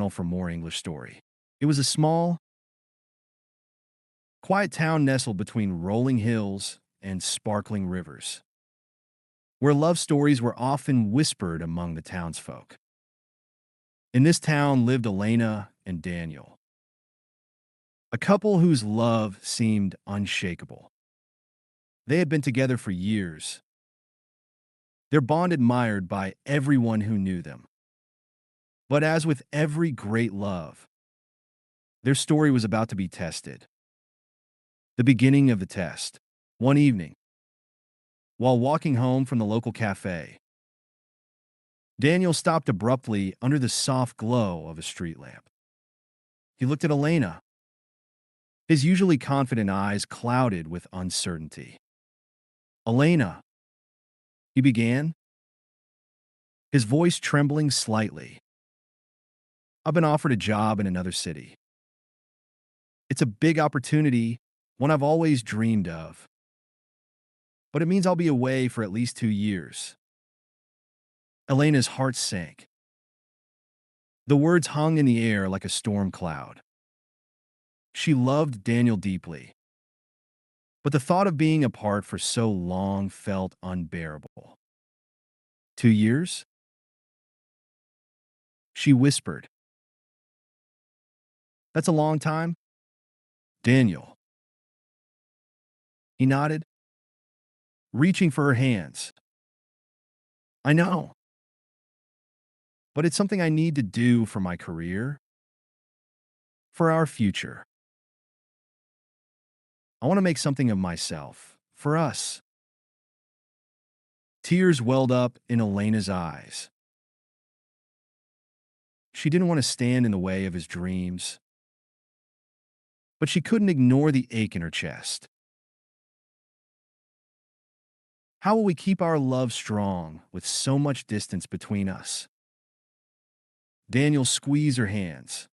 channel for more English story. It was a small, quiet town nestled between rolling hills and sparkling rivers, where love stories were often whispered among the townsfolk. In this town lived Elena and Daniel, a couple whose love seemed unshakable. They had been together for years, their bond admired by everyone who knew them. But as with every great love, their story was about to be tested. The beginning of the test. One evening, while walking home from the local cafe, Daniel stopped abruptly under the soft glow of a street lamp. He looked at Elena, his usually confident eyes clouded with uncertainty. "Elena," he began, his voice trembling slightly. "I've been offered a job in another city. It's a big opportunity, one I've always dreamed of. But it means I'll be away for at least 2 years." Elena's heart sank. The words hung in the air like a storm cloud. She loved Daniel deeply, but the thought of being apart for so long felt unbearable. "2 years?" she whispered. "That's a long time, Daniel." He nodded, reaching for her hands. "I know, but it's something I need to do for my career, for our future. I want to make something of myself, for us." Tears welled up in Elena's eyes. She didn't want to stand in the way of his dreams, but she couldn't ignore the ache in her chest. How will we keep our love strong with so much distance between us? Daniel squeezed her hands.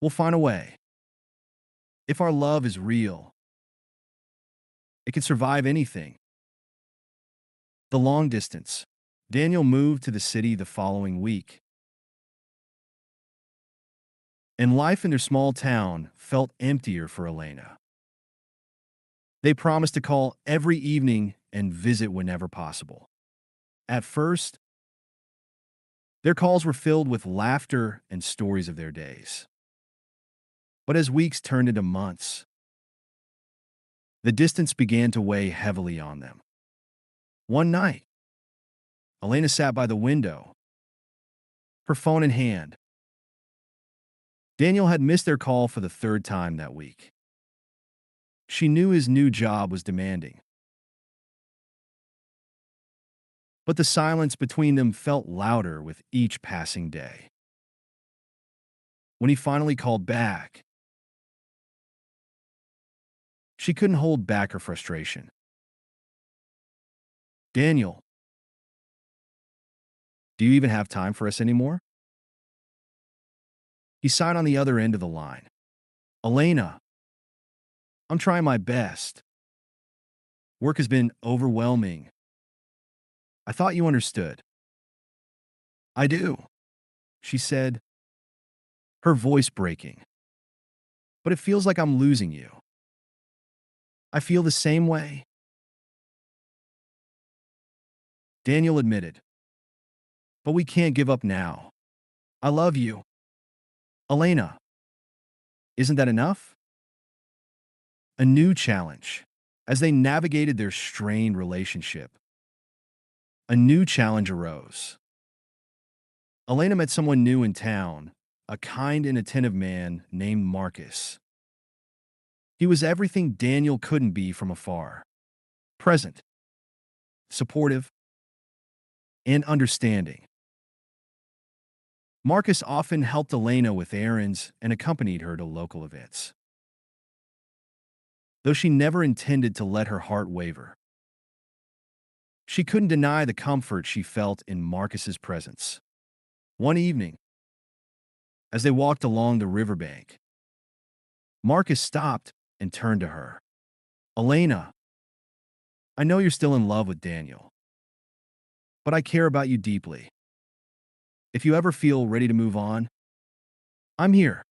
"We'll find a way. If our love is real, it can survive anything." The long distance. Daniel moved to the city the following week, and life in their small town felt emptier for Elena. They promised to call every evening and visit whenever possible. At first, their calls were filled with laughter and stories of their days. But as weeks turned into months, the distance began to weigh heavily on them. One night, Elena sat by the window, her phone in hand. Daniel had missed their call for the third time that week. She knew his new job was demanding, but the silence between them felt louder with each passing day. When he finally called back, she couldn't hold back her frustration. "Daniel, do you even have time for us anymore?" He sighed on the other end of the line. "Elena, I'm trying my best. Work has been overwhelming. I thought you understood." "I do," she said, her voice breaking. "But it feels like I'm losing you." "I feel the same way," Daniel admitted. "But we can't give up now. I love you. Elena, isn't that enough?" A new challenge. As they navigated their strained relationship, a new challenge arose. Elena met someone new in town, a kind and attentive man named Marcus. He was everything Daniel couldn't be from afar: present, supportive, and understanding. Marcus often helped Elena with errands and accompanied her to local events, though she never intended to let her heart waver. She couldn't deny the comfort she felt in Marcus's presence. One evening, as they walked along the riverbank, Marcus stopped and turned to her. "Elena, I know you're still in love with Daniel, but I care about you deeply. If you ever feel ready to move on, I'm here.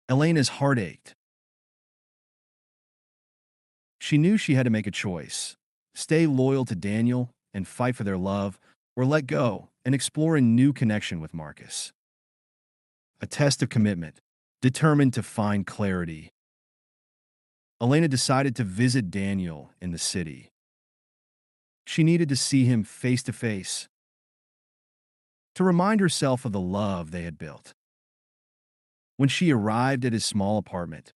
Elena's heart ached. She knew she had to make a choice: stay loyal to Daniel and fight for their love, or let go and explore a new connection with Marcus. A test of commitment. Determined to find clarity, Elena decided to visit Daniel in the city. She needed to see him face to face, to remind herself of the love they had built. When she arrived at his small apartment,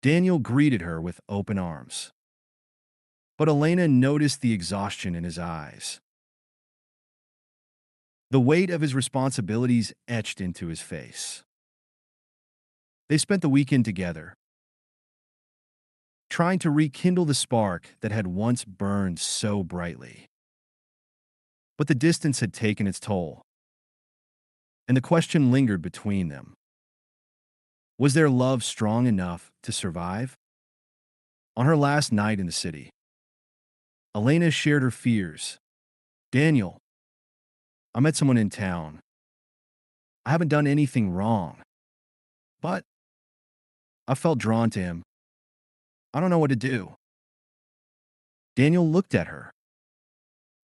Daniel greeted her with open arms. But Elena noticed the exhaustion in his eyes. The weight of his responsibilities etched into his face. They spent the weekend together, trying to rekindle the spark that had once burned so brightly. But the distance had taken its toll, and the question lingered between them. Was their love strong enough to survive? On her last night in the city, Elena shared her fears. Daniel, I met someone in town. I haven't done anything wrong, but I felt drawn to him. I don't know what to do. Daniel looked at her,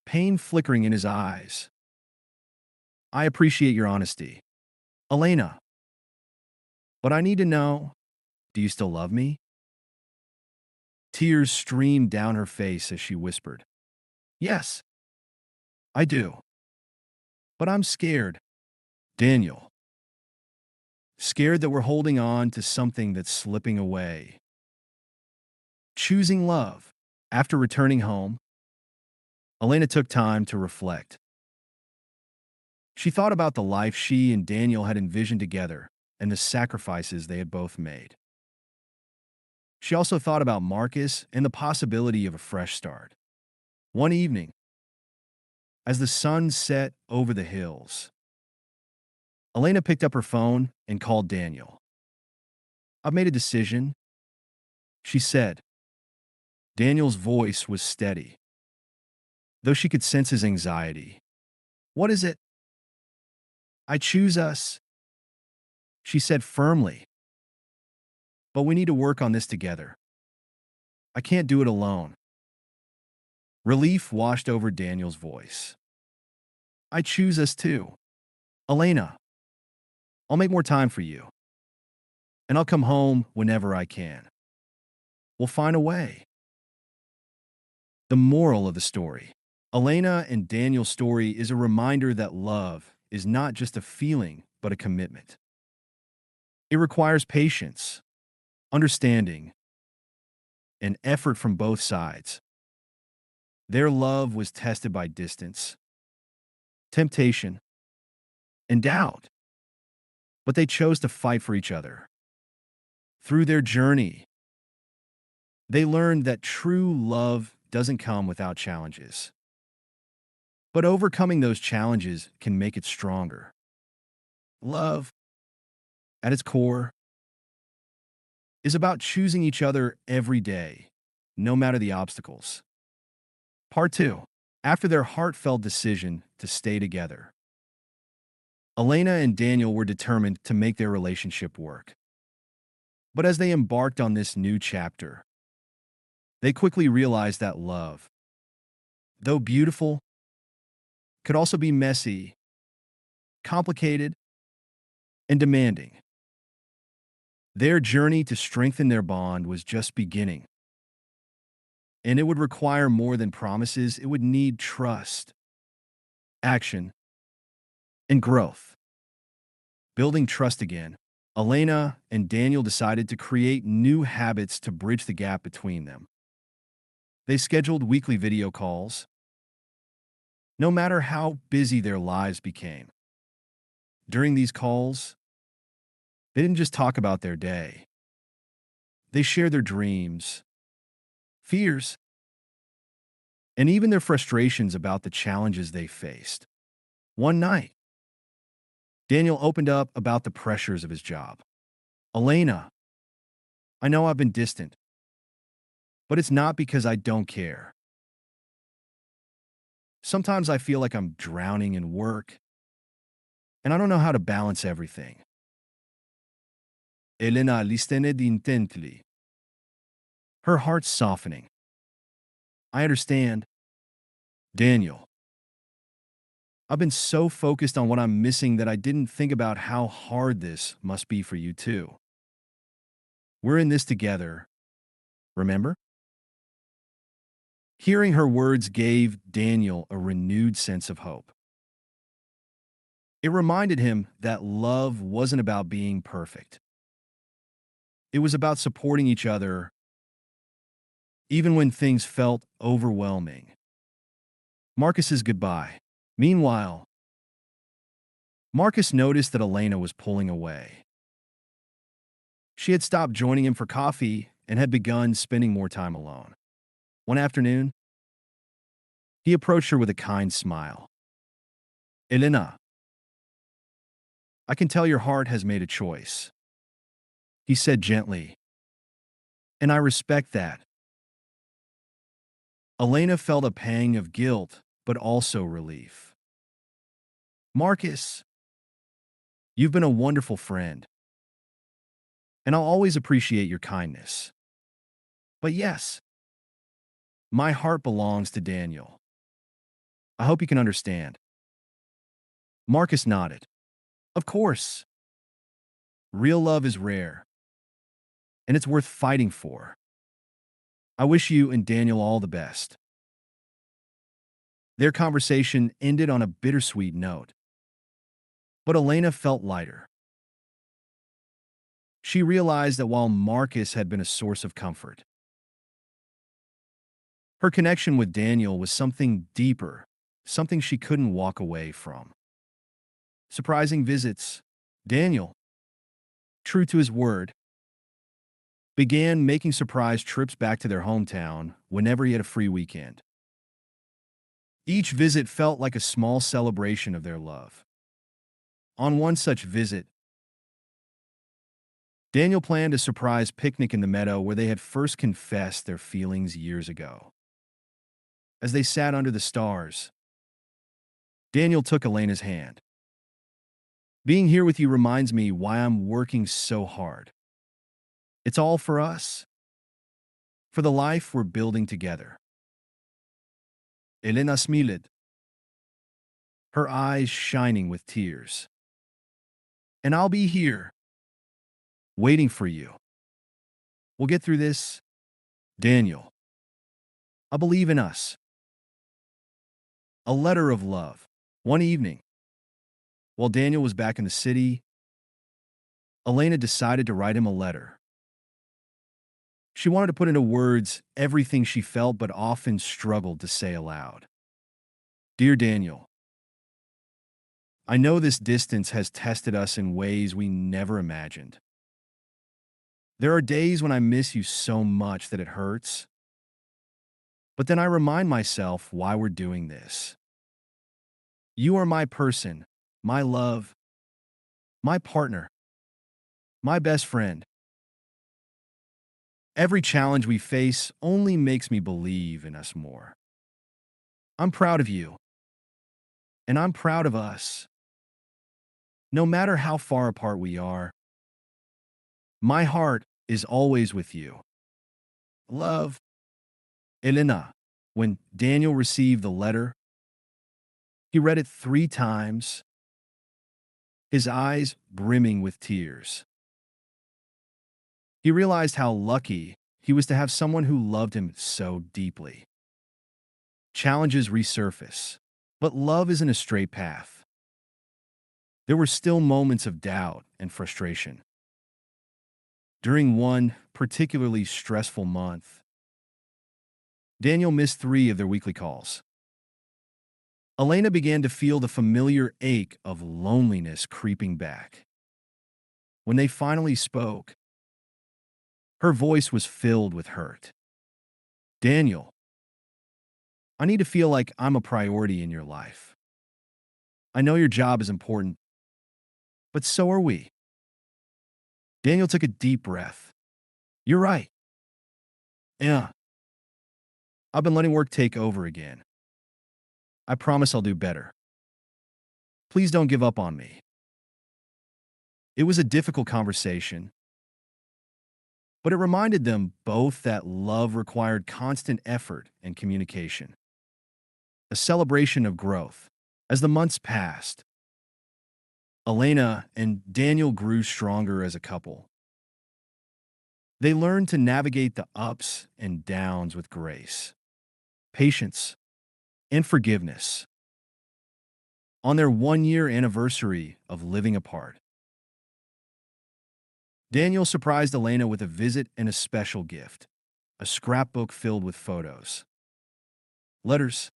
pain flickering in his eyes. I appreciate your honesty, Elena, but I need to know, do you still love me? Tears streamed down her face as she whispered, yes, I do. But I'm scared. Daniel, scared that we're holding on to something that's slipping away. Choosing love. After returning home, Elena took time to reflect. She thought about the life she and Daniel had envisioned together and the sacrifices they had both made. She also thought about Marcus and the possibility of a fresh start. One evening, as the sun set over the hills, Elena picked up her phone and called Daniel. I've made a decision, she said. Daniel's voice was steady, though she could sense his anxiety. What is it? I choose us, she said firmly. But we need to work on this together. I can't do it alone. Relief washed over Daniel's voice. I choose us too. Elena, I'll make more time for you, and I'll come home whenever I can. We'll find a way. The moral of the story. Elena and Daniel's story is a reminder that love is not just a feeling, but a commitment. It requires patience, understanding, and effort from both sides. Their love was tested by distance, temptation, and doubt, but they chose to fight for each other. Through their journey, they learned that true love doesn't come without challenges, but overcoming those challenges can make it stronger. Love, at its core, is about choosing each other every day, no matter the obstacles. Part 2. After their heartfelt decision to stay together, Elena and Daniel were determined to make their relationship work. But as they embarked on this new chapter, they quickly realized that love, though beautiful, could also be messy, complicated, and demanding. Their journey to strengthen their bond was just beginning, and it would require more than promises. It would need trust, action, and growth. Building trust again, Elena and Daniel decided to create new habits to bridge the gap between them. They scheduled weekly video calls, no matter how busy their lives became. During these calls, they didn't just talk about their day. They shared their dreams, fears, and even their frustrations about the challenges they faced. One night, Daniel opened up about the pressures of his job. Elena, I know I've been distant, but it's not because I don't care. Sometimes I feel like I'm drowning in work, and I don't know how to balance everything. Elena listened intently, her heart softening. I understand, Daniel. I've been so focused on what I'm missing that I didn't think about how hard this must be for you, too. We're in this together, remember? Hearing her words gave Daniel a renewed sense of hope. It reminded him that love wasn't about being perfect. It was about supporting each other, even when things felt overwhelming. Marcus's goodbye. Meanwhile, Marcus noticed that Elena was pulling away. She had stopped joining him for coffee and had begun spending more time alone. One afternoon, he approached her with a kind smile. Elena, I can tell your heart has made a choice, he said gently, and I respect that. Elena felt a pang of guilt, but also relief. Marcus, you've been a wonderful friend, and I'll always appreciate your kindness. But yes, my heart belongs to Daniel. I hope you can understand. Marcus nodded. Of course. Real love is rare, and it's worth fighting for. I wish you and Daniel all the best. Their conversation ended on a bittersweet note, but Elena felt lighter. She realized that while Marcus had been a source of comfort, her connection with Daniel was something deeper, something she couldn't walk away from. Surprising visits. Daniel, true to his word, began making surprise trips back to their hometown whenever he had a free weekend. Each visit felt like a small celebration of their love. On one such visit, Daniel planned a surprise picnic in the meadow where they had first confessed their feelings years ago. As they sat under the stars, Daniel took Elena's hand. Being here with you reminds me why I'm working so hard. It's all for us, for the life we're building together. Elena smiled, her eyes shining with tears. And I'll be here, waiting for you. We'll get through this, Daniel. I believe in us. A letter of love. One evening, while Daniel was back in the city, Elena decided to write him a letter. She wanted to put into words everything she felt but often struggled to say aloud. Dear Daniel, I know this distance has tested us in ways we never imagined. There are days when I miss you so much that it hurts, but then I remind myself why we're doing this. You are my person, my love, my partner, my best friend. Every challenge we face only makes me believe in us more. I'm proud of you, and I'm proud of us. No matter how far apart we are, my heart is always with you. Love, Elena. When Daniel received the letter, he read it 3 times, his eyes brimming with tears. He realized how lucky he was to have someone who loved him so deeply. Challenges resurface, but love isn't a straight path. There were still moments of doubt and frustration. During one particularly stressful month, Daniel missed 3 of their weekly calls. Elena began to feel the familiar ache of loneliness creeping back. When they finally spoke, her voice was filled with hurt. Daniel, I need to feel like I'm a priority in your life. I know your job is important, but so are we. Daniel took a deep breath. You're right. Yeah, I've been letting work take over again. I promise I'll do better. Please don't give up on me. It was a difficult conversation, but it reminded them both that love required constant effort and communication, a celebration of growth. As the months passed, Elena and Daniel grew stronger as a couple. They learned to navigate the ups and downs with grace, patience, and forgiveness. On their 1 year anniversary of living apart, Daniel surprised Elena with a visit and a special gift, a scrapbook filled with photos, letters,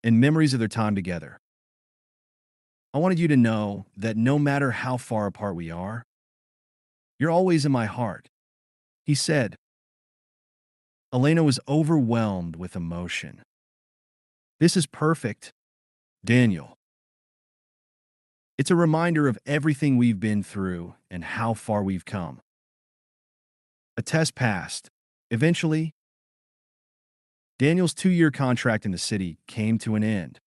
and memories of their time together. I wanted you to know that no matter how far apart we are, you're always in my heart, he said. Elena was overwhelmed with emotion. This is perfect, Daniel. It's a reminder of everything we've been through and how far we've come. A test passed. Eventually, Daniel's 2 year contract in the city came to an end.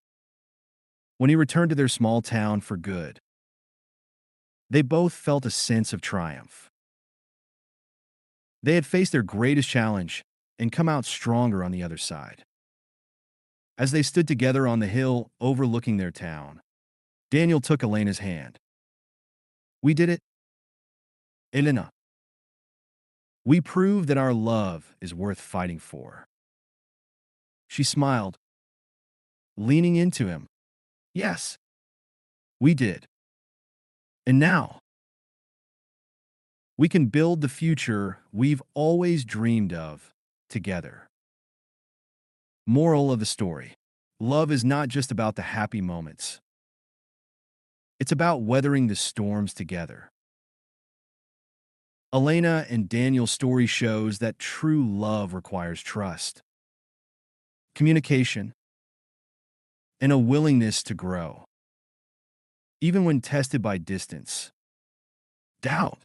When he returned to their small town for good, they both felt a sense of triumph. They had faced their greatest challenge and come out stronger on the other side. As they stood together on the hill overlooking their town, Daniel took Elena's hand. We did it, Elena. We proved that our love is worth fighting for. She smiled, leaning into him. Yes, we did. And now, we can build the future we've always dreamed of together. Moral of the story: love is not just about the happy moments, it's about weathering the storms together. Elena and Daniel's story shows that true love requires trust, communication, and a willingness to grow, even when tested by distance, doubt,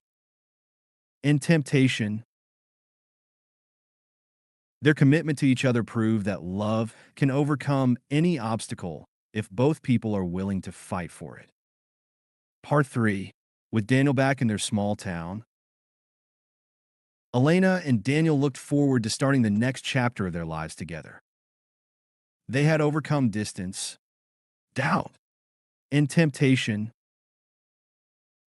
and temptation. Their commitment to each other proved that love can overcome any obstacle if both people are willing to fight for it. Part 3. With Daniel back in their small town, Elena and Daniel looked forward to starting the next chapter of their lives together. They had overcome distance, doubt, and temptation,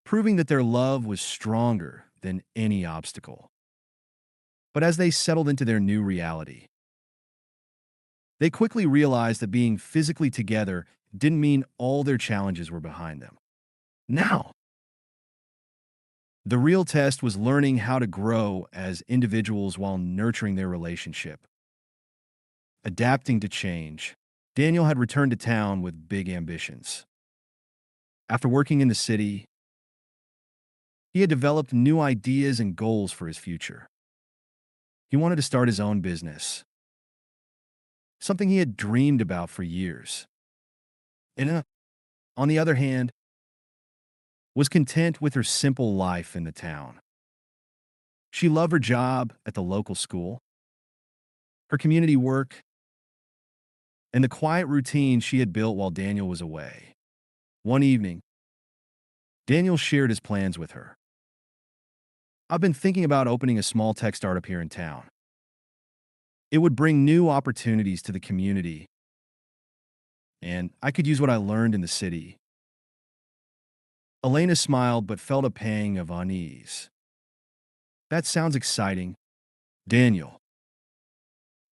proving that their love was stronger than any obstacle. But as they settled into their new reality, they quickly realized that being physically together didn't mean all their challenges were behind them. Now, the real test was learning how to grow as individuals while nurturing their relationship. Adapting to change, Daniel had returned to town with big ambitions. After working in the city, he had developed new ideas and goals for his future. He wanted to start his own business, something he had dreamed about for years. And on the other hand, was content with her simple life in the town. She loved her job at the local school, her community work, and the quiet routine she had built while Daniel was away. One evening, Daniel shared his plans with her. I've been thinking about opening a small tech startup here in town. It would bring new opportunities to the community, and I could use what I learned in the city. Elena smiled but felt a pang of unease. That sounds exciting, Daniel.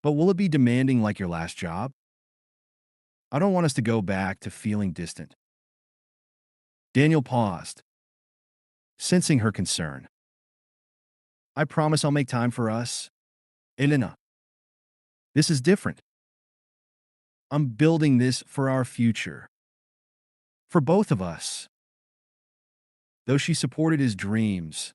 But will it be demanding like your last job? I don't want us to go back to feeling distant. Daniel paused, sensing her concern. I promise I'll make time for us, Elena. This is different. I'm building this for our future, for both of us. Though she supported his dreams,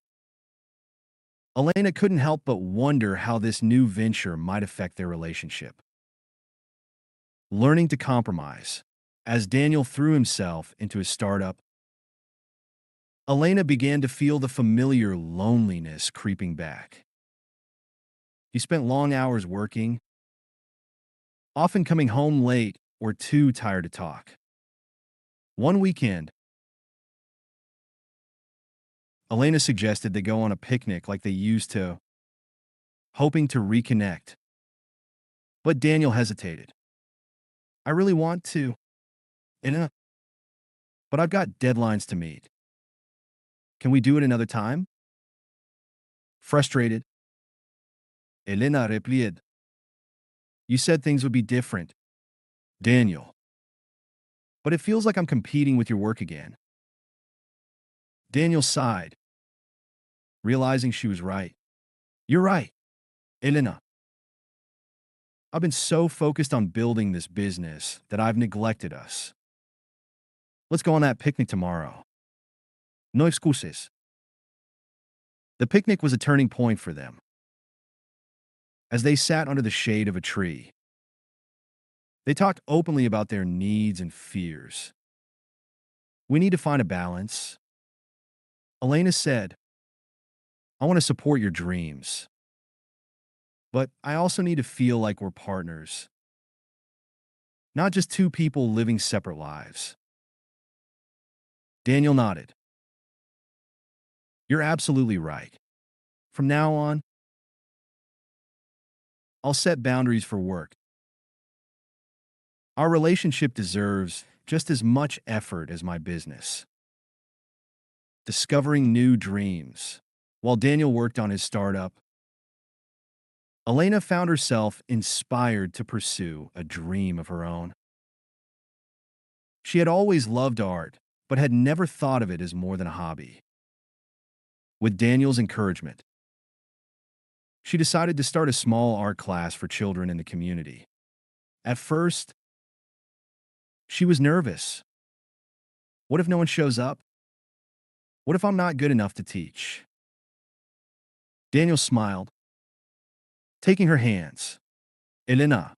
Elena couldn't help but wonder how this new venture might affect their relationship. Learning to compromise. As Daniel threw himself into his startup, Elena began to feel the familiar loneliness creeping back. He spent long hours working, often coming home late or too tired to talk. One weekend, Elena suggested they go on a picnic like they used to, hoping to reconnect. But Daniel hesitated. I really want to, Elena, but I've got deadlines to meet. Can we do it another time? Frustrated, Elena replied, you said things would be different, Daniel. But it feels like I'm competing with your work again. Daniel sighed, realizing she was right. You're right, Elena. I've been so focused on building this business that I've neglected us. Let's go on that picnic tomorrow. No excuses. The picnic was a turning point for them. As they sat under the shade of a tree, they talked openly about their needs and fears. We need to find a balance. Elena said, I want to support your dreams, but I also need to feel like we're partners, not just two people living separate lives. Daniel nodded. You're absolutely right. From now on, I'll set boundaries for work. Our relationship deserves just as much effort as my business. Discovering new dreams. While Daniel worked on his startup, Elena found herself inspired to pursue a dream of her own. She had always loved art, but had never thought of it as more than a hobby. With Daniel's encouragement, she decided to start a small art class for children in the community. At first, she was nervous. What if no one shows up? What if I'm not good enough to teach? Daniel smiled, taking her hands. Elena,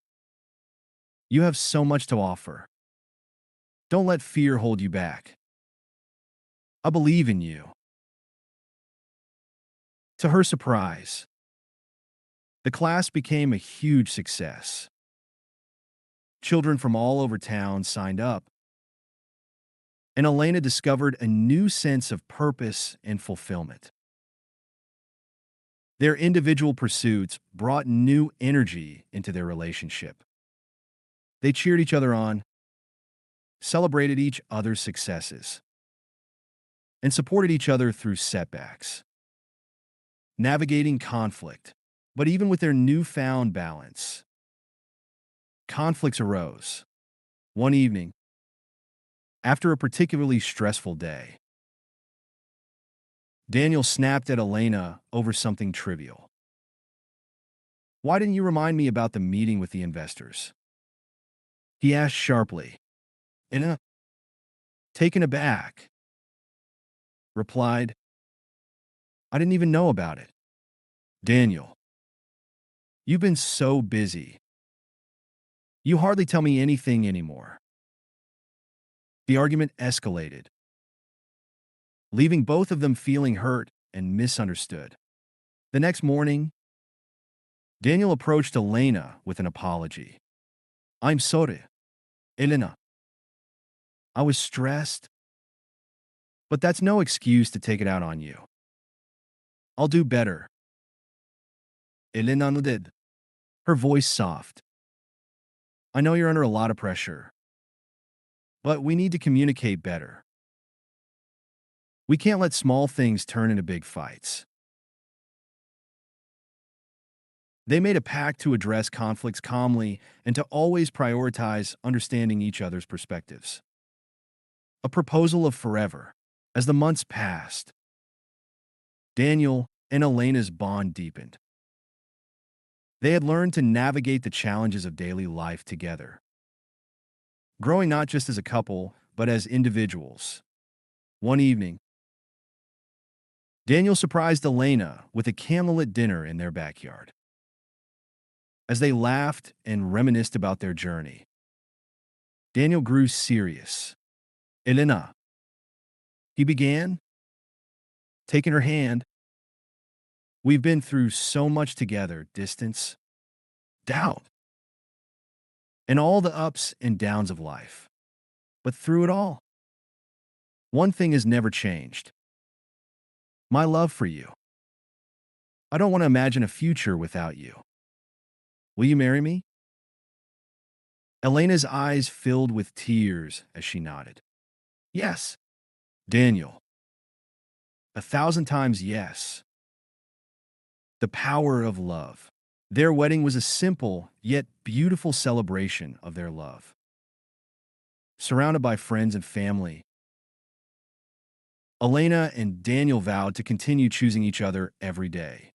you have so much to offer. Don't let fear hold you back. I believe in you. To her surprise, the class became a huge success. Children from all over town signed up, and Elena discovered a new sense of purpose and fulfillment. Their individual pursuits brought new energy into their relationship. They cheered each other on, celebrated each other's successes, and supported each other through setbacks. Navigating conflict, but even with their newfound balance, conflicts arose. One evening, after a particularly stressful day, Daniel snapped at Elena over something trivial. Why didn't you remind me about the meeting with the investors? He asked sharply. Elena, taken aback, replied, I didn't even know about it. Daniel, you've been so busy. You hardly tell me anything anymore. The argument escalated, leaving both of them feeling hurt and misunderstood. The next morning, Daniel approached Elena with an apology. I'm sorry, Elena. I was stressed, but that's no excuse to take it out on you. I'll do better. Elena nodded, her voice soft. I know you're under a lot of pressure, but we need to communicate better. We can't let small things turn into big fights. They made a pact to address conflicts calmly and to always prioritize understanding each other's perspectives. A proposal of forever. As the months passed, Daniel and Elena's bond deepened. They had learned to navigate the challenges of daily life together, growing not just as a couple, but as individuals. One evening, Daniel surprised Elena with a candlelit dinner in their backyard. As they laughed and reminisced about their journey, Daniel grew serious. Elena, he began, taking her hand. We've been through so much together, distance, doubt, and all the ups and downs of life. But through it all, one thing has never changed. My love for you. I don't want to imagine a future without you. Will you marry me? Elena's eyes filled with tears as she nodded. Yes, Daniel. 1,000 times yes. The power of love. Their wedding was a simple yet beautiful celebration of their love. Surrounded by friends and family, Elena and Daniel vowed to continue choosing each other every day,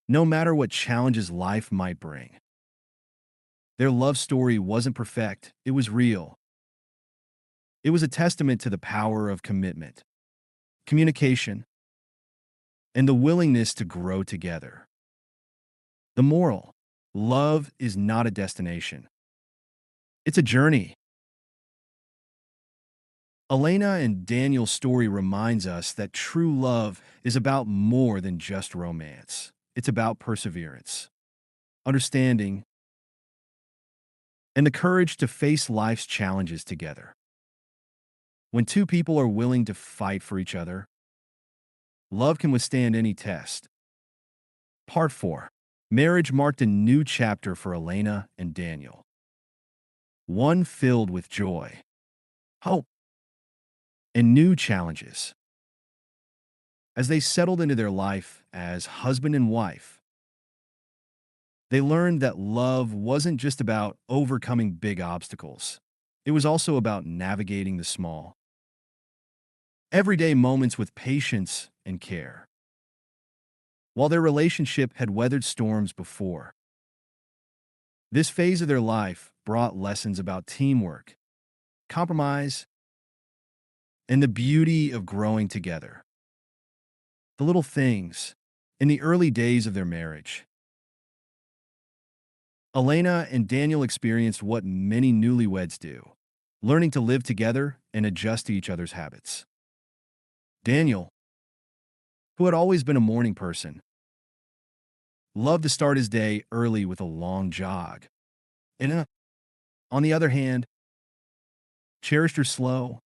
no matter what challenges life might bring. Their love story wasn't perfect, it was real. It was a testament to the power of commitment, communication, and the willingness to grow together. The moral: love is not a destination, it's a journey. Elena and Daniel's story reminds us that true love is about more than just romance. It's about perseverance, understanding, and the courage to face life's challenges together. When two people are willing to fight for each other, love can withstand any test. Part 4. Marriage marked a new chapter for Elena and Daniel, one filled with joy, hope, and new challenges. As they settled into their life as husband and wife, they learned that love wasn't just about overcoming big obstacles. It was also about navigating the small, everyday moments with patience and care. While their relationship had weathered storms before, this phase of their life brought lessons about teamwork, compromise, and the beauty of growing together. The little things in the early days of their marriage. Elena and Daniel experienced what many newlyweds do, learning to live together and adjust to each other's habits. Daniel, who had always been a morning person, loved to start his day early with a long jog. Elena, on the other hand, cherished her slow,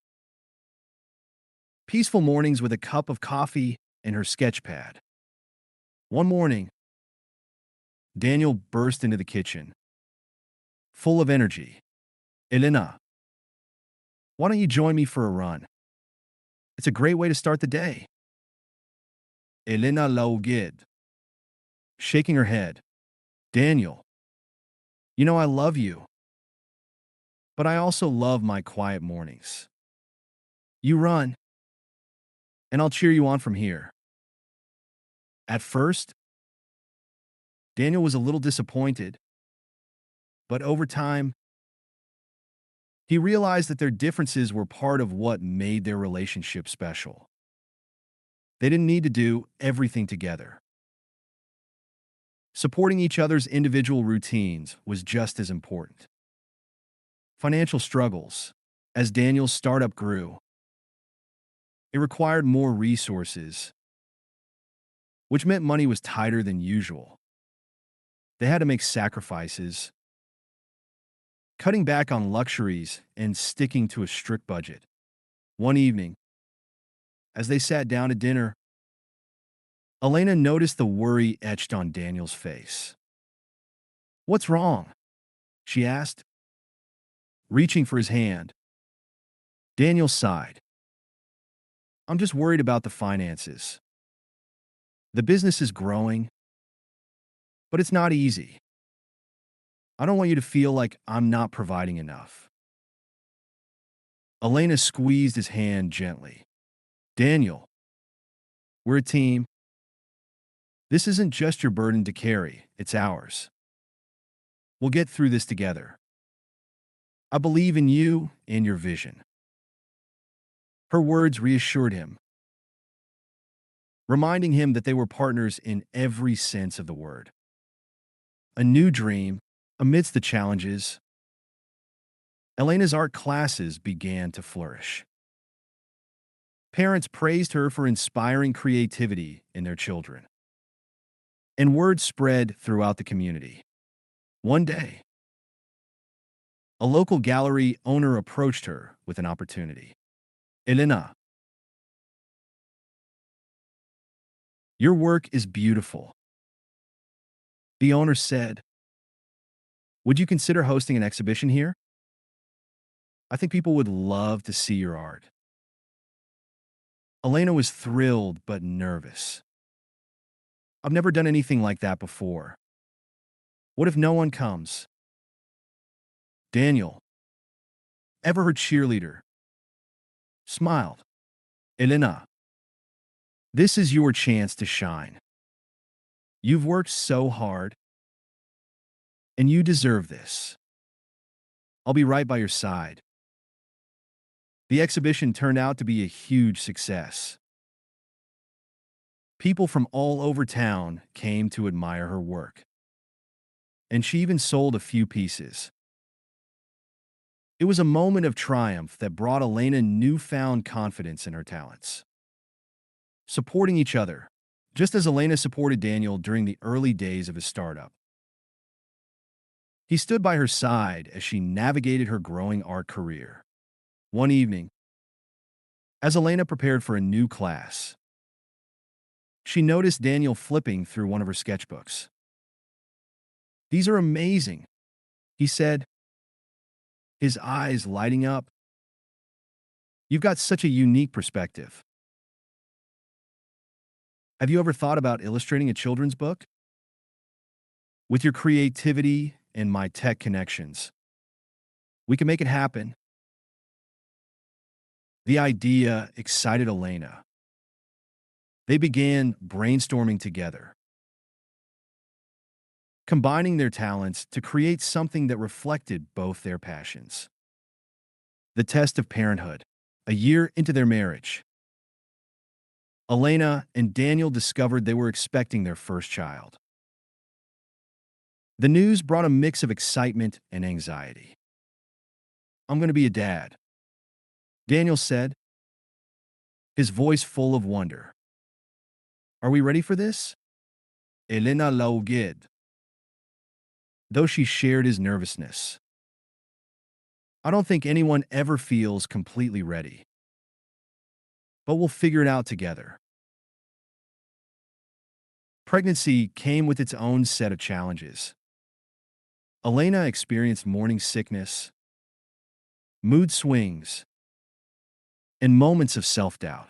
peaceful mornings with a cup of coffee and her sketch pad. One morning, Daniel burst into the kitchen, full of energy. Elena, why don't you join me for a run? It's a great way to start the day. Elena laughed, shaking her head. Daniel, you know I love you, but I also love my quiet mornings. You run, and I'll cheer you on from here. At first, Daniel was a little disappointed, but over time, he realized that their differences were part of what made their relationship special. They didn't need to do everything together. Supporting each other's individual routines was just as important. Financial struggles. As Daniel's startup grew, it required more resources, which meant money was tighter than usual. They had to make sacrifices, cutting back on luxuries and sticking to a strict budget. One evening, as they sat down to dinner, Elena noticed the worry etched on Daniel's face. What's wrong? She asked, reaching for his hand. Daniel sighed. I'm just worried about the finances. The business is growing, but it's not easy. I don't want you to feel like I'm not providing enough. Elena squeezed his hand gently. Daniel, we're a team. This isn't just your burden to carry, it's ours. We'll get through this together. I believe in you and your vision. Her words reassured him, reminding him that they were partners in every sense of the word. A new dream, amidst the challenges, Elena's art classes began to flourish. Parents praised her for inspiring creativity in their children, and word spread throughout the community. One day, a local gallery owner approached her with an opportunity. Elena, Your work is beautiful. The owner said, would you consider hosting an exhibition here? I think people would love to see your art. Elena was thrilled but nervous. I've never done anything like that before. What if no one comes? Daniel, ever her cheerleader, smiled. Elena, this is your chance to shine. You've worked so hard, and you deserve this. I'll be right by your side. The exhibition turned out to be a huge success. People from all over town came to admire her work, and she even sold a few pieces. It was a moment of triumph that brought Elena newfound confidence in her talents. Supporting each other, just as Elena supported Daniel during the early days of his startup. He stood by her side as she navigated her growing art career. One evening, as Elena prepared for a new class, she noticed Daniel flipping through one of her sketchbooks. These are amazing, he said, his eyes lighting up. You've got such a unique perspective. Have you ever thought about illustrating a children's book? With your creativity and my tech connections, we can make it happen. The idea excited Elena. They began brainstorming together, combining their talents to create something that reflected both their passions. The test of parenthood. A year into their marriage, Elena and Daniel discovered they were expecting their first child. The news brought a mix of excitement and anxiety. I'm going to be a dad, Daniel said, his voice full of wonder. Are we ready for this? Elena laughed, though she shared his nervousness. I don't think anyone ever feels completely ready, but we'll figure it out together. Pregnancy came with its own set of challenges. Elena experienced morning sickness, mood swings, and moments of self-doubt.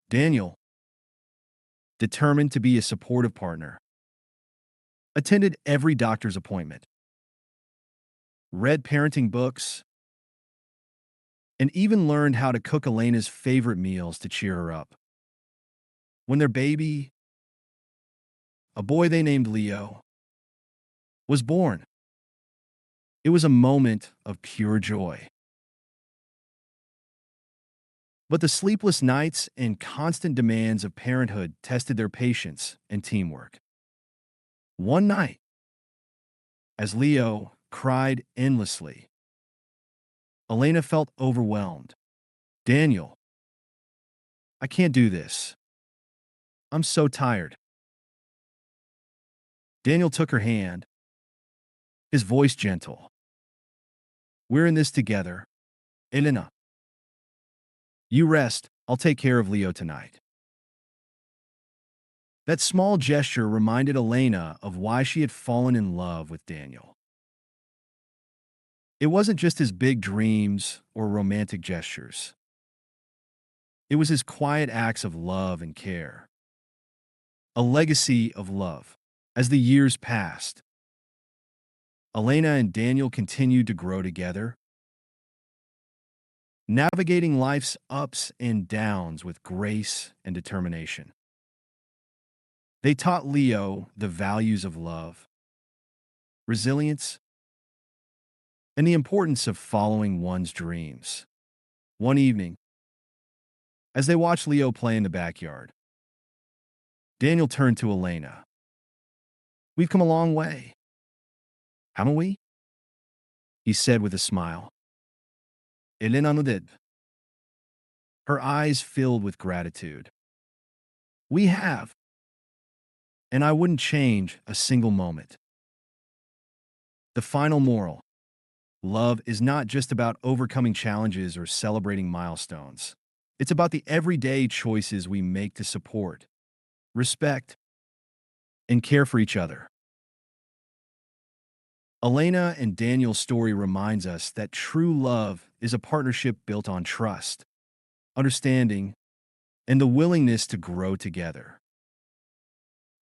Daniel, determined to be a supportive partner, attended every doctor's appointment, read parenting books, and even learned how to cook Elena's favorite meals to cheer her up. When their baby, a boy they named Leo, was born, it was a moment of pure joy. But the sleepless nights and constant demands of parenthood tested their patience and teamwork. One night, as Leo cried endlessly, Elena felt overwhelmed. Daniel, I can't do this. I'm so tired. Daniel took her hand, his voice gentle. We're in this together. Elena, you rest. I'll take care of Leo tonight. That small gesture reminded Elena of why she had fallen in love with Daniel. It wasn't just his big dreams or romantic gestures. It was his quiet acts of love and care. A legacy of love. As the years passed, Elena and Daniel continued to grow together, navigating life's ups and downs with grace and determination. They taught Leo the values of love, resilience, and the importance of following one's dreams. One evening, as they watched Leo play in the backyard, Daniel turned to Elena. We've come a long way, haven't we? He said with a smile. Elena nodded, her eyes filled with gratitude. We have, and I wouldn't change a single moment. The final moral. Love is not just about overcoming challenges or celebrating milestones. It's about the everyday choices we make to support, respect, and care for each other. Elena and Daniel's story reminds us that true love is a partnership built on trust, understanding, and the willingness to grow together.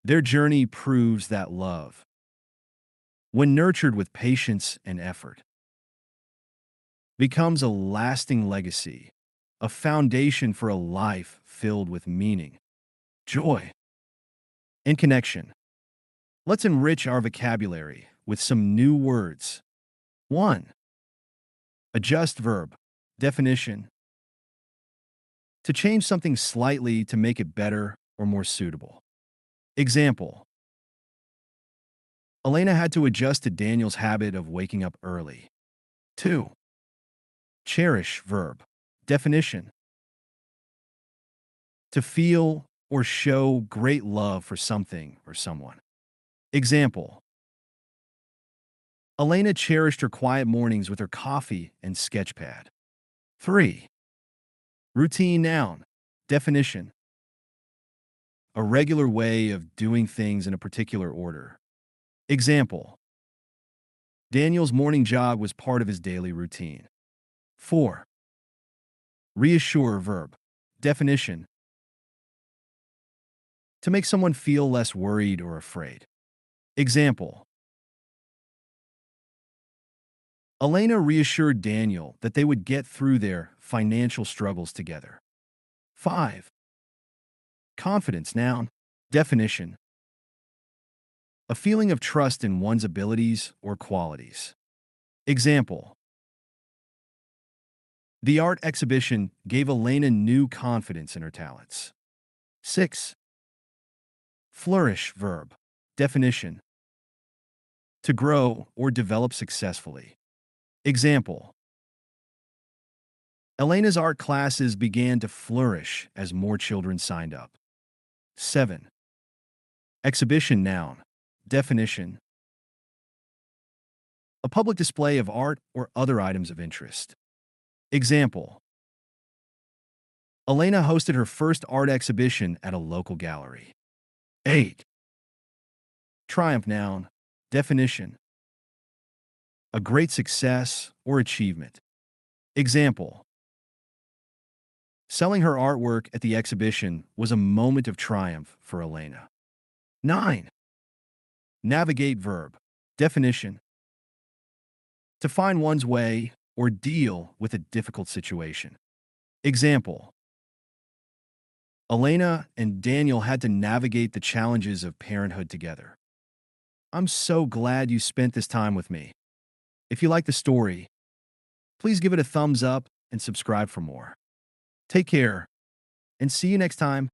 Their journey proves that love, when nurtured with patience and effort, becomes a lasting legacy, a foundation for a life filled with meaning, joy, and connection. Let's enrich our vocabulary with some new words. 1. Adjust verb. Definition: to change something slightly to make it better or more suitable. Example: Elena had to adjust to Daniel's habit of waking up early. 2. Cherish verb. Definition: to feel or show great love for something or someone. Example: Elena cherished her quiet mornings with her coffee and sketchpad. 3. Routine noun. Definition: a regular way of doing things in a particular order. Example: Daniel's morning jog was part of his daily routine. 4. Reassure verb. Definition: to make someone feel less worried or afraid. Example: Elena reassured Daniel that they would get through their financial struggles together. 5. Confidence noun. Definition: a feeling of trust in one's abilities or qualities. Example: the art exhibition gave Elena new confidence in her talents. 6. Flourish verb. Definition: to grow or develop successfully. Example: Elena's art classes began to flourish as more children signed up. 7. Exhibition noun. Definition: a public display of art or other items of interest. Example: Elena hosted her first art exhibition at a local gallery. 8. Triumph noun. Definition: a great success or achievement. Example: selling her artwork at the exhibition was a moment of triumph for Elena. 9. Navigate verb. Definition: to find one's way or deal with a difficult situation. Example: Elena and Daniel had to navigate the challenges of parenthood together. I'm so glad you spent this time with me. If you like the story, please give it a thumbs up and subscribe for more. Take care, and see you next time.